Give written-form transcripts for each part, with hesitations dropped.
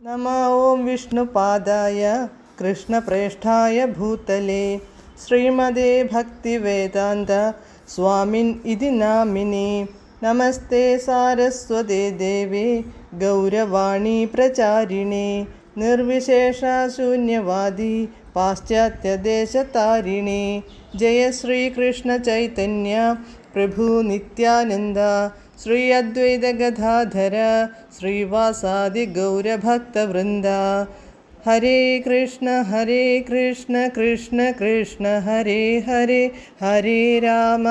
नमः ॐ विष्णुपादाय कृष्णप्रेष्ठाय भूतले श्रीमदे भक्तिवेदान्त स्वामिन् इति नामिने। नमस्ते सारस्वते देवे गौरवाणी प्रचारिणे निर्विशेषशून्यवादी पाश्चात्यदेशतारिणे। जय श्रीकृष्ण चैतन्य प्रभु नित्यानन्द श्री अद्वैत गदाधर श्रीवासादि गौरभक्तवृन्द। हरे कृष्ण कृष्ण कृष्ण हरे हरे, हरे राम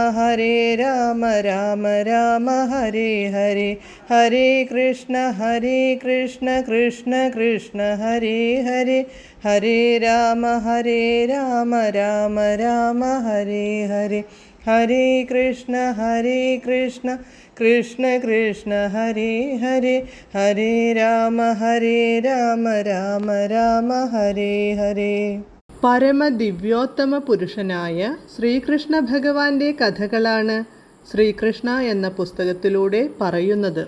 राम राम हरे हरे। हरे कृष्ण कृष्ण कृष्ण हरे हरे, हरे राम राम राम हरे हरे। हरे कृष्ण कृष्ण कृष्ण हरे हरे, हरे राम राम हरे हरे. പരമദിവ്യോത്തമ പുരുഷനായ ശ്രീകൃഷ്ണ ഭഗവാന്റെ കഥകളാണ് ശ്രീകൃഷ്ണ എന്ന പുസ്തകത്തിലൂടെ പറയുന്നത്.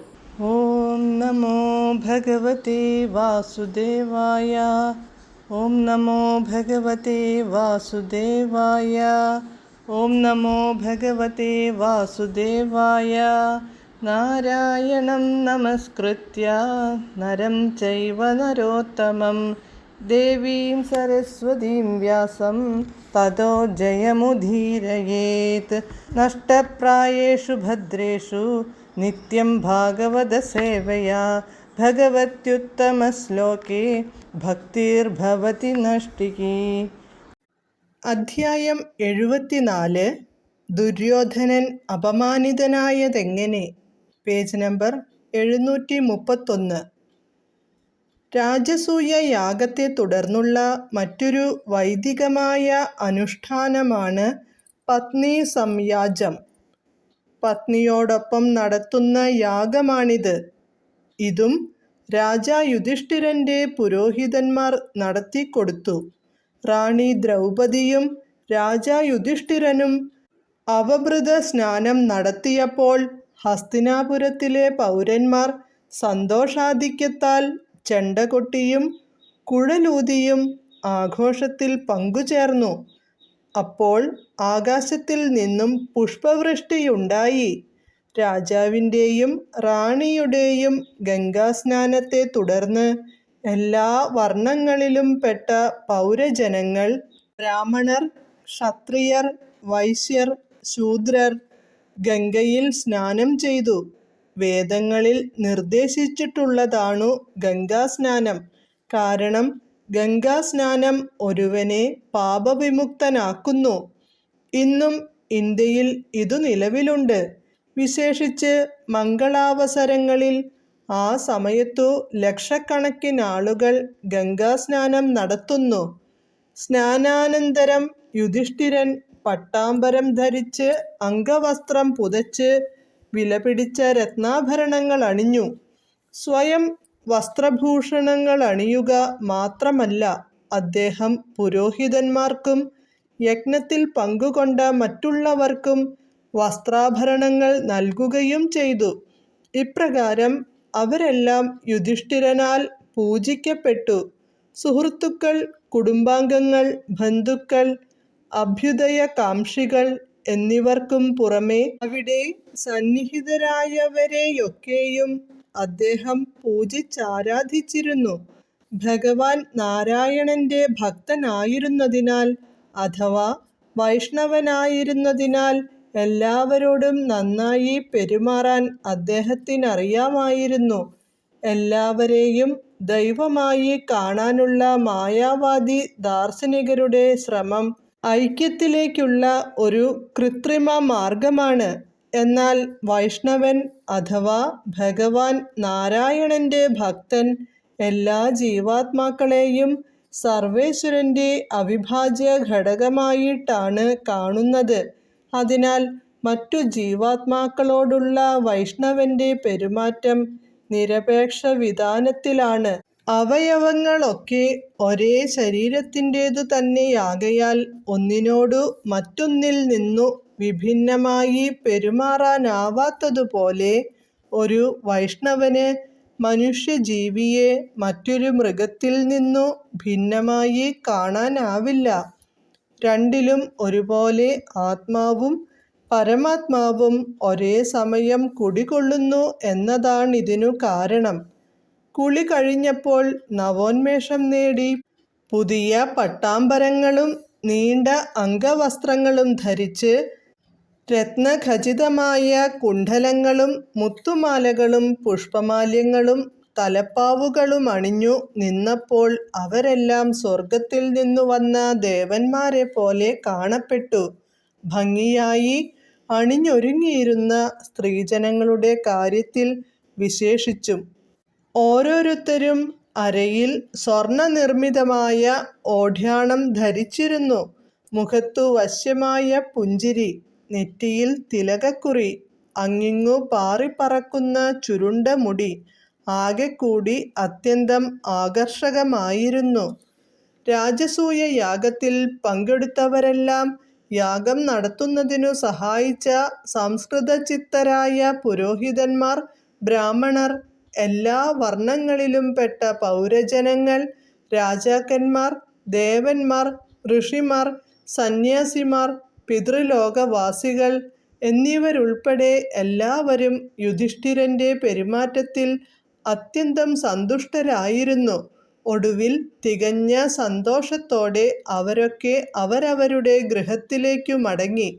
ഓം നമോ ഭഗവതേ വാസുദേവായ, ഓം നമോ ഭഗവതേ വാസുദേവായ, ഓം നമോ ഭഗവതേ വാസുദേവായ. നാരായണം നമസ്കൃത്യ നരം ചൈവ നരോത്തമം ദേവീം സരസ്വതീം വ്യാസം തതോ ജയമുദീരയേത്. നഷ്ടപ്രായേഷു ഭദ്രേഷു നിത്യം ഭാഗവത സേവയാ ഭഗവത്യുത്തമശ്ലോകേ ഭക്തിർഭവതി നഷ്ടികീ. അധ്യായം 74. ദുര്യോധനൻ അപമാനിതനായതെങ്ങനെ? Page number 731. രാജസൂയ യാഗത്തെ തുടർന്നുള്ള മറ്റൊരു വൈദികമായ അനുഷ്ഠാനമാണ് പത്നി സംയാജം. പത്നിയോടൊപ്പം നടത്തുന്ന യാഗമാണിത്. ഇതും രാജാ യുധിഷ്ഠിരൻ്റെ പുരോഹിതന്മാർ നടത്തിക്കൊടുത്തു. റാണി ദ്രൗപദിയും രാജാ യുധിഷ്ഠിരനും അവഭൃത സ്നാനം നടത്തിയപ്പോൾ ഹസ്തിനാപുരത്തിലെ പൗരന്മാർ സന്തോഷാധിക്യത്താൽ ചെണ്ടകൊട്ടിയും കുഴലൂതിയും ആഘോഷത്തിൽ പങ്കുചേർന്നു. അപ്പോൾ ആകാശത്തിൽ നിന്നും പുഷ്പവൃഷ്ടിയുണ്ടായി. രാജാവിൻ്റെയും റാണിയുടെയും ഗംഗാസ്നാനത്തെ തുടർന്ന് എല്ലാ വർണ്ണങ്ങളിലും പെട്ട പൗരജനങ്ങൾ, ബ്രാഹ്മണർ, ക്ഷത്രിയർ, വൈശ്യർ, ശൂദ്രർ ഗംഗയിൽ സ്നാനം ചെയ്തു. വേദങ്ങളിൽ നിർദ്ദേശിച്ചിട്ടുള്ളതാണു ഗംഗാസ്നാനം. കാരണം ഗംഗാസ്നാനം ഒരുവനെ പാപവിമുക്തനാക്കുന്നു. ഇന്നും ഇന്ത്യയിൽ ഇതു നിലവിലുണ്ട്. വിശേഷിച്ച് മംഗളാവസരങ്ങളിൽ ആ സമയത്തു ലക്ഷക്കണക്കിനാളുകൾ ഗംഗാസ്നാനം നടത്തുന്നു. സ്നാനാനന്തരം യുധിഷ്ഠിരൻ പട്ടാംബരം ധരിച്ച് അംഗവസ്ത്രം പുതച്ച് വിലപിടിച്ച രത്നാഭരണങ്ങൾ അണിഞ്ഞു. സ്വയം വസ്ത്രഭൂഷണങ്ങൾ അണിയുക മാത്രമല്ല, അദ്ദേഹം പുരോഹിതന്മാർക്കും യജ്ഞത്തിൽ പങ്കുകൊണ്ട മറ്റുള്ളവർക്കും വസ്ത്രാഭരണങ്ങൾ നൽകുകയും ചെയ്തു. ഇപ്രകാരം അവരെല്ലാം യുധിഷ്ഠിരനാൽ പൂജിക്കപ്പെട്ടു. സുഹൃത്തുക്കൾ, കുടുംബാംഗങ്ങൾ, ബന്ധുക്കൾ, അഭ്യുദയകാംക്ഷികൾ എന്നിവർക്കും പുറമെ അവിടെ സന്നിഹിതരായവരെയൊക്കെയും അദ്ദേഹം പൂജിച്ചാരാധിച്ചിരുന്നു. ഭഗവാൻ നാരായണന്റെ ഭക്തനായിരുന്നതിനാൽ അഥവാ വൈഷ്ണവനായിരുന്നതിനാൽ എല്ലാവരോടും നന്നായി പെരുമാറാൻ അദ്ദേഹത്തിനറിയാമായിരുന്നു. എല്ലാവരെയും ദൈവമായി കാണാനുള്ള മായാവാദി ദാർശനികരുടെ ശ്രമം ഐക്യത്തിലേക്കുള്ള ഒരു കൃത്രിമ മാർഗമാണ്. എന്നാൽ വൈഷ്ണവൻ അഥവാ ഭഗവാൻ നാരായണന്റെ ഭക്തൻ എല്ലാ ജീവാത്മാക്കളെയും സർവേശ്വരന്റെ അവിഭാജ്യ ഘടകമായിട്ടാണ് കാണുന്നത്. അതിനാൽ മറ്റു ജീവാത്മാക്കളോടുള്ള വൈഷ്ണവന്റെ പെരുമാറ്റം നിരപേക്ഷ വിധാനത്തിലാണ്. അവയവങ്ങളൊക്കെ ഒരേ ശരീരത്തിൻ്റേതു തന്നെയാകയാൽ ഒന്നിനോടു മറ്റൊന്നിൽ നിന്നു വിഭിന്നമായി പെരുമാറാനാവാത്തതുപോലെ ഒരു വൈഷ്ണവന് മനുഷ്യജീവിയെ മറ്റൊരു മൃഗത്തിൽ നിന്നു ഭിന്നമായി കാണാനാവില്ല. രണ്ടിലും ഒരുപോലെ ആത്മാവും പരമാത്മാവും ഒരേ സമയം കുടികൊള്ളുന്നു എന്നതാണിതിനു കാരണം. കുളി കഴിഞ്ഞപ്പോൾ നവോന്മേഷം നേടി പുതിയ പട്ടാമ്പരങ്ങളും നീണ്ട അംഗവസ്ത്രങ്ങളും ധരിച്ച് രത്നഖചിതമായ കുണ്ഡലങ്ങളും മുത്തുമാലകളും പുഷ്പമാല്യങ്ങളും തലപ്പാവുകളുമണിഞ്ഞു നിന്നപ്പോൾ അവരെല്ലാം സ്വർഗത്തിൽ നിന്നു വന്ന ദേവന്മാരെ പോലെ കാണപ്പെട്ടു. ഭംഗിയായി അണിഞ്ഞൊരുങ്ങിയിരുന്ന സ്ത്രീജനങ്ങളുടെ കാര്യത്തിൽ വിശേഷിച്ചും ഓരോരുത്തരും അരയിൽ സ്വർണനിർമ്മിതമായ ഓഢ്യാണം ധരിച്ചിരുന്നു. മുഖത്തു വശ്യമായ പുഞ്ചിരി, നെറ്റിയിൽ തിലകക്കുറി, അങ്ങിങ്ങു പാറിപ്പറക്കുന്ന ചുരുണ്ട മുടി, ആകെക്കൂടി അത്യന്തം ആകർഷകമായിരുന്നു. രാജസൂയ യാഗത്തിൽ പങ്കെടുത്തവരെല്ലാം യാഗം നടത്തുന്നതിനു സഹായിച്ച സംസ്കൃതചിത്തരായ പുരോഹിതന്മാർ, ബ്രാഹ്മണർ, എല്ലാ വർണ്ണങ്ങളിലും പെട്ട പൗരജനങ്ങൾ, രാജാക്കന്മാർ, ദേവന്മാർ, ഋഷിമാർ, സന്യാസിമാർ, പിതൃലോകവാസികൾ എന്നിവരുൾപ്പെടെ എല്ലാവരും യുധിഷ്ഠിരന്റെ പെരുമാറ്റത്തിൽ അത്യന്തം സന്തുഷ്ടരായിരുന്നു. ഒടുവിൽ തികഞ്ഞ സന്തോഷത്തോടെ അവരൊക്കെ അവരവരുടെ ഗൃഹത്തിലേക്കു മടങ്ങി.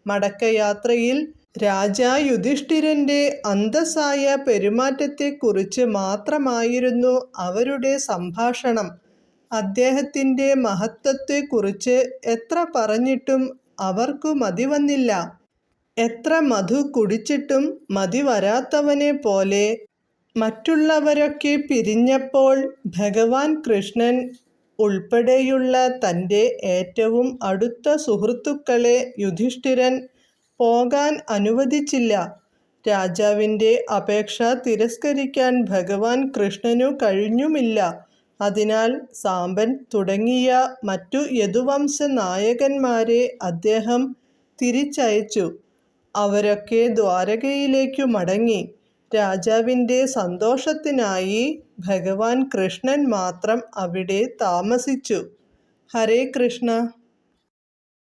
മടക്കയാത്രയിൽ രാജാ യുധിഷ്ഠിരന്റെ അന്തസ്സായ പെരുമാറ്റത്തെക്കുറിച്ച് മാത്രമായിരുന്നു അവരുടെ സംഭാഷണം. അദ്ദേഹത്തിന്റെ മഹത്വത്തെക്കുറിച്ച് എത്ര പറഞ്ഞിട്ടും അവർക്കു മതിവന്നില്ല. എത്ര മധു കുടിച്ചിട്ടും മതിവരാത്തവനെ പോലെ മറ്റുള്ളവരൊക്കെ പിരിഞ്ഞപ്പോൾ ഭഗവാൻ കൃഷ്ണൻ ഉൾപ്പെടെയുള്ള തൻ്റെ ഏറ്റവും അടുത്ത സുഹൃത്തുക്കളെ യുധിഷ്ഠിരൻ പോകാൻ അനുവദിച്ചില്ല. രാജാവിൻ്റെ അപേക്ഷ തിരസ്കരിക്കാൻ ഭഗവാൻ കൃഷ്ണനു കഴിഞ്ഞുമില്ല. അതിനാൽ സാംബൻ തുടങ്ങിയ മറ്റു യദുവംശ നായകന്മാരെ അദ്ദേഹം തിരിച്ചയച്ചു. അവരൊക്കെ ദ്വാരകയിലേക്കു മടങ്ങി. രാജാവിൻ്റെ സന്തോഷത്തിനായി ഭഗവാൻ കൃഷ്ണൻ മാത്രം അവിടെ താമസിച്ചു. ഹരേ കൃഷ്ണ.